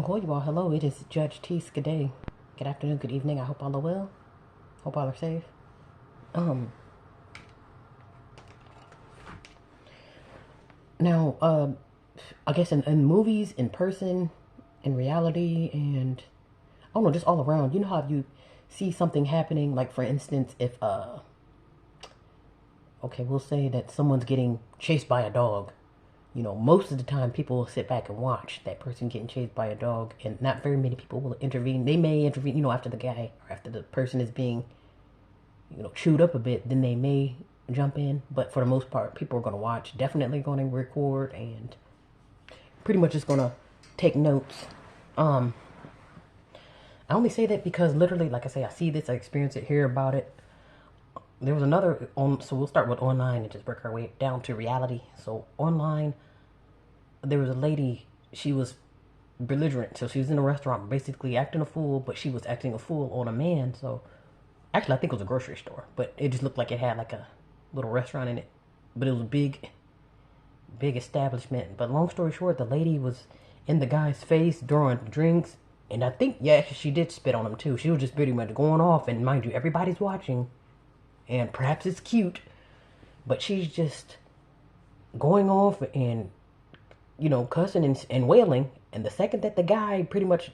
Oh, you all, hello. It is Judge T. Skaday. Good afternoon, good evening. I hope all are well. Hope all are safe. Um, now, I guess in movies, in person, in reality, and I don't know, just all around. You know how you see something happening, like for instance, if okay, we'll say that someone's getting chased by a dog. Most of the time people will sit back and watch that person getting chased by a dog, and not very many people will intervene. They may intervene, after the guy or after the person is being chewed up a bit, then they may jump in. But for the most part, people are going to watch, definitely going to record, and pretty much just going to take notes. Um, I only say that because literally, like I say, I see this, I experience it, hear about it. There was another on, so we'll start with online and just work our way down to reality. So online, there was a lady. She was belligerent, so she was in a restaurant, basically acting a fool, but she was acting a fool on a man. So actually, I think it was a grocery store, but it just looked like it had like a little restaurant in it. But it was a big establishment. But long story short, the lady was in the guy's face during drinks, and I think, yeah, she did spit on him too. She was just pretty much going off, and mind you, everybody's watching, and perhaps it's cute, but she's just going off and cussing and wailing. And the second that the guy pretty much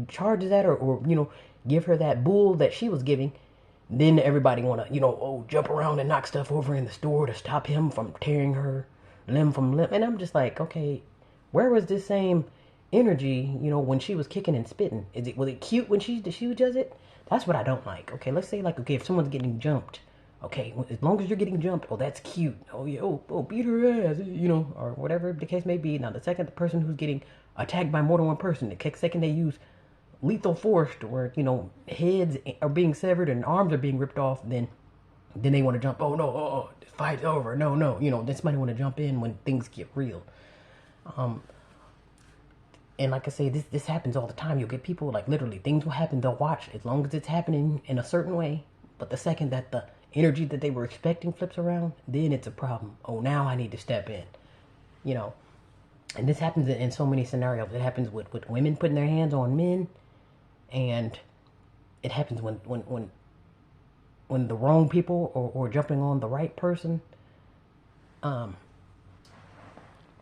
charges at her, or give her that bull that she was giving, then everybody want to, jump around and knock stuff over in the store to stop him from tearing her limb from limb. And I'm just like, okay, where was this same energy, when she was kicking and spitting? Was it cute when she does it? That's what I don't like. Okay, let's say, like, okay, if someone's getting jumped, okay, as long as you're getting jumped, oh, that's cute. Oh yeah, oh, beat her ass, or whatever the case may be. Now the second the person who's getting attacked by more than one person, the second they use lethal force, where heads are being severed and arms are being ripped off, then they want to jump. Oh no, the fight's over. No, no, then somebody want to jump in when things get real. And like I say, this happens all the time. You'll get people, like, literally things will happen. They'll watch as long as it's happening in a certain way. But the second that the energy that they were expecting flips around, then it's a problem. Oh, now I need to step in. You know, and this happens in so many scenarios. It happens with women putting their hands on men, and it happens when the wrong people or jumping on the right person. Um,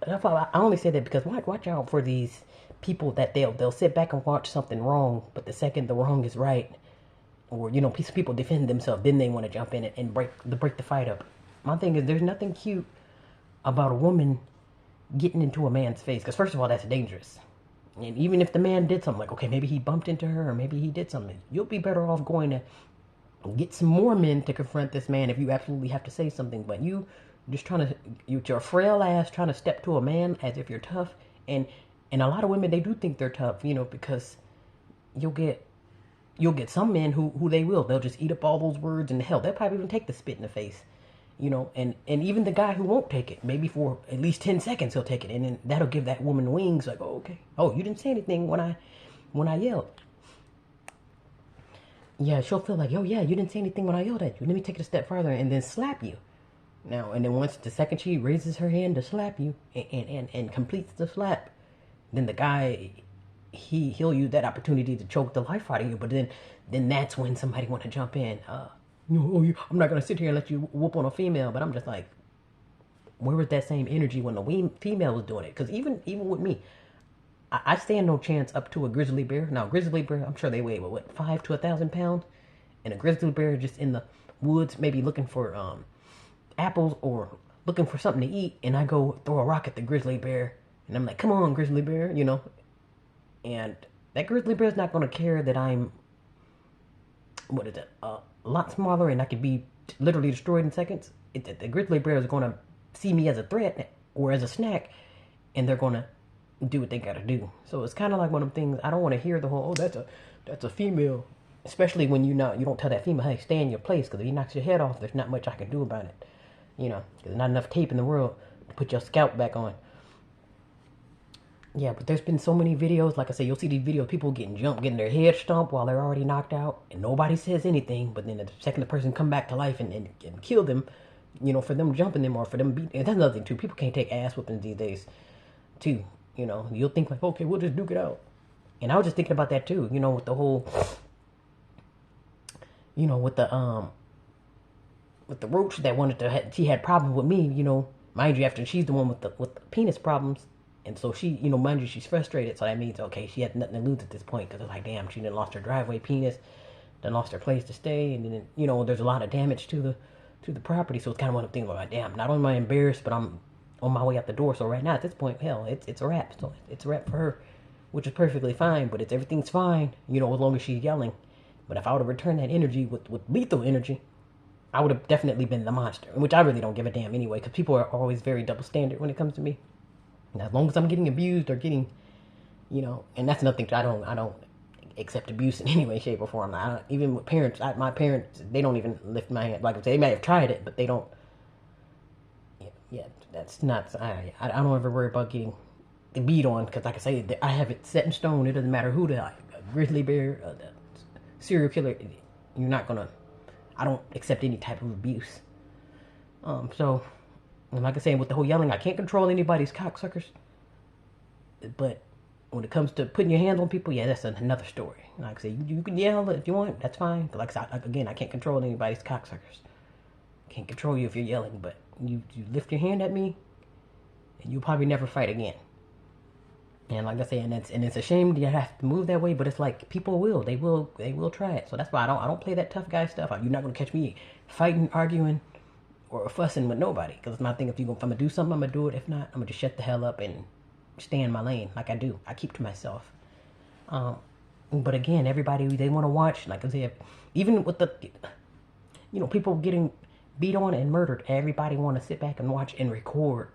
I only say that because watch out for these people that they'll sit back and watch something wrong, but the second the wrong is right, or people defend themselves, then they want to jump in and break the fight up. My thing is, there's nothing cute about a woman getting into a man's face, because first of all, that's dangerous. And even if the man did something, like, okay, maybe he bumped into her, or maybe he did something, you'll be better off going to get some more men to confront this man if you absolutely have to say something. But you just trying to, your frail ass trying to step to a man as if you're tough. And a lot of women, they do think they're tough, because you'll get some men who they'll just eat up all those words, and hell, they'll probably even take the spit in the face. And even the guy who won't take it, maybe for at least 10 seconds he'll take it, and then that'll give that woman wings, like, oh, okay, oh, you didn't say anything when I yelled. Yeah, she'll feel like, oh yeah, you didn't say anything when I yelled at you, let me take it a step further and then slap you. Now, and then once the second she raises her hand to slap you and completes the slap, then the guy, he'll use that opportunity to choke the life out of you. But then that's when somebody want to jump in. I'm not gonna sit here and let you whoop on a female. But I'm just like, where was that same energy when the female was doing it? Because even with me, I stand no chance up to a grizzly bear. Now, grizzly bear, I'm sure they weigh what, 5 to 1,000 pounds, and a grizzly bear just in the woods, maybe looking for apples or looking for something to eat, and I go throw a rock at the grizzly bear, and I'm like, come on, grizzly bear, and that grizzly bear's not going to care that I'm, what is it, a lot smaller, and I could be literally destroyed in seconds. The grizzly bear is going to see me as a threat or as a snack, and they're going to do what they got to do. So it's kind of like one of them things. I don't want to hear the whole, oh, that's a female, especially when you don't tell that female, hey, stay in your place, because if he knocks your head off, there's not much I can do about it. There's not enough tape in the world to put your scalp back on. Yeah, but there's been so many videos. Like I say, you'll see these videos, people getting jumped, getting their head stomped while they're already knocked out, and nobody says anything. But then the second the person come back to life and kill them, for them jumping them or for them beating. And that's another thing too. People can't take ass whoopings these days, too. You'll think like, okay, we'll just duke it out, And I was just thinking about that too, with the whole, with the roach that wanted to, she had problems with me, mind you, after she's the one with the penis problems. And so she, mind you, she's frustrated. So that means, okay, she had nothing to lose at this point because it's like, damn, she done lost her driveway penis, then lost her place to stay. And then, there's a lot of damage to the property. So it's kind of one of the things like, damn, not only am I embarrassed, but I'm on my way out the door. So right now at this point, hell, it's a wrap. So it's a wrap for her, which is perfectly fine. But everything's fine, as long as she's yelling. But if I would have returned that energy with lethal energy, I would have definitely been the monster, which I really don't give a damn anyway, because people are always very double standard when it comes to me. And as long as I'm getting abused or getting, and that's nothing. I don't accept abuse in any way, shape, or form. Even with parents, my parents, they don't even lift my hand. Like I say, they may have tried it, but they don't. Yeah, that's not. I don't ever worry about getting beat on, because like I say, I have it set in stone. It doesn't matter who the grizzly bear, the serial killer. You're not gonna. I don't accept any type of abuse. So, like I say, with the whole yelling, I can't control anybody's cocksuckers. But when it comes to putting your hands on people, yeah, that's another story. Like I say, you can yell if you want, that's fine. But like I say, again, I can't control anybody's cocksuckers. Can't control you if you're yelling, but you lift your hand at me, and you'll probably never fight again. And like I say, and it's a shame you have to move that way, but it's like people they will try it. So that's why I don't play that tough guy stuff. You're not gonna catch me fighting, arguing, or fussing with nobody. Because it's my thing. If I'm gonna do something, I'm gonna do it. If not, I'm gonna just shut the hell up and stay in my lane like I do. I keep to myself. But again, everybody, they want to watch. Like I said, even with the people getting beat on and murdered, everybody want to sit back and watch and record.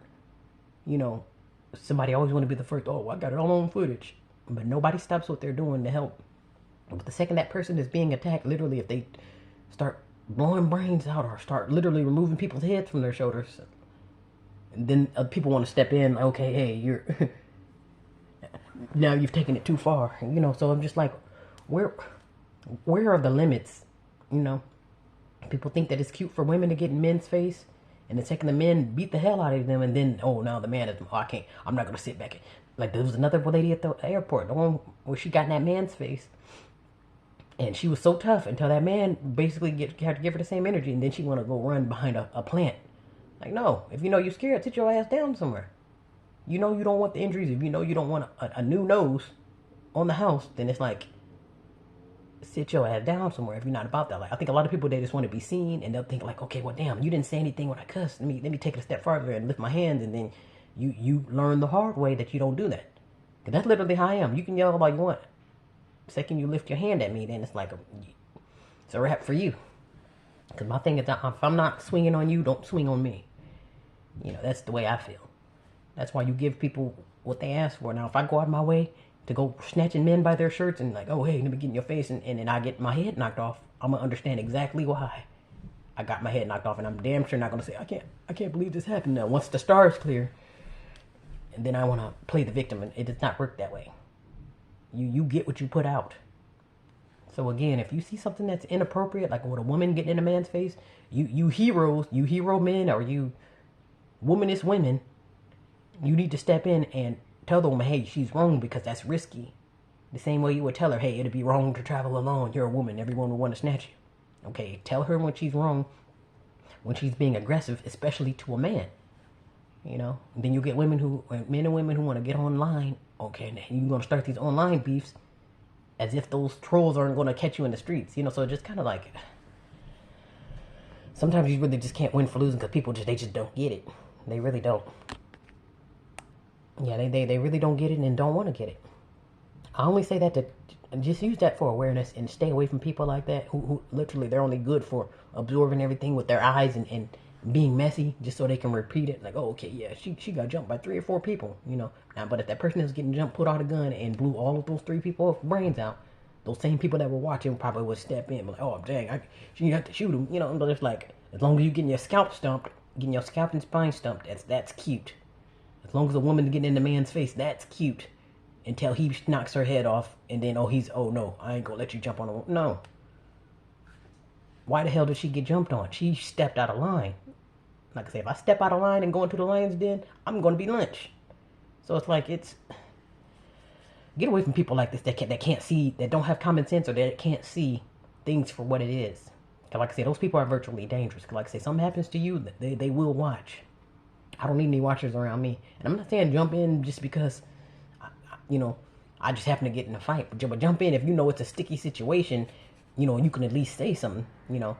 Somebody always want to be the first. Oh, I got it all on footage. But nobody stops what they're doing to help. But the second that person is being attacked, literally, if they start blowing brains out or start literally removing people's heads from their shoulders, and then people want to step in. Okay, hey, you're now you've taken it too far. So I'm just like, where are the limits? People think that it's cute for women to get in men's face, and the second the men beat the hell out of them, and then, now the man is, I'm not going to sit back. Like, there was another lady at the airport, the one where she got in that man's face, and she was so tough until that man basically had to give her the same energy, and then she want to go run behind a plant. Like, no, if you're scared, sit your ass down somewhere. You don't want the injuries. If you don't want a new nose on the house, then it's like, sit your ass down somewhere if you're not about that. Like, I think a lot of people, they just want to be seen, and they'll think like, okay, well, damn, you didn't say anything when I cussed. Let me take it a step farther and lift my hands, and then you learn the hard way that you don't do that. Because that's literally how I am. You can yell all you want. The second you lift your hand at me, then it's like it's a wrap for you. Because my thing is, if I'm not swinging on you, don't swing on me. That's the way I feel. That's why you give people what they ask for. Now, if I go out of my way to go snatching men by their shirts and like, oh, hey, let me get in your face, and then I get my head knocked off, I'm going to understand exactly why I got my head knocked off, and I'm damn sure not going to say, I can't believe this happened. Now, once the star is clear, and then I want to play the victim, and it does not work that way. You get what you put out. So again, if you see something that's inappropriate, like with a woman getting in a man's face, you heroes, you hero men, or you womanist women, you need to step in and tell the woman, hey, she's wrong, because that's risky. The same way you would tell her, hey, it'd be wrong to travel alone. You're a woman. Everyone would want to snatch you. Okay, tell her when she's wrong, when she's being aggressive, especially to a man. And then you get men and women who want to get online. Okay, and you're going to start these online beefs as if those trolls aren't going to catch you in the streets. So just kind of like, sometimes you really just can't win for losing, because people they just don't get it. They really don't. Yeah, they really don't get it and don't want to get it. I only say that to just use that for awareness and stay away from people like that who literally, they're only good for absorbing everything with their eyes and being messy just so they can repeat it. Like, oh, okay, yeah, she got jumped by 3 or 4 people, Now, but if that person is getting jumped, put out a gun and blew all of those 3 people's brains out, those same people that were watching probably would step in, like, oh, dang, you have to shoot him, But it's like, as long as you're getting your scalp stumped, getting your scalp and spine stumped, that's cute. As long as a woman's getting in the man's face, that's cute. Until he knocks her head off, and then, oh no, I ain't gonna let you jump on a... No. Why the hell did she get jumped on? She stepped out of line. Like I say, if I step out of line and go into the lion's den, I'm gonna be lynched. So it's like, Get away from people like this that can't see, that don't have common sense, or that can't see things for what it is. Cause like I said, those people are virtually dangerous. Cause like I said, something happens to you, they will watch. I don't need any watchers around me. And I'm not saying jump in just because, you know, I just happen to get in a fight. But jump in if you know it's a sticky situation. You know, you can at least say something. You know.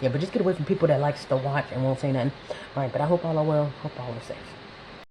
Yeah, but just get away from people that likes to watch and won't say nothing. All right, but I hope all are well. Hope all are safe.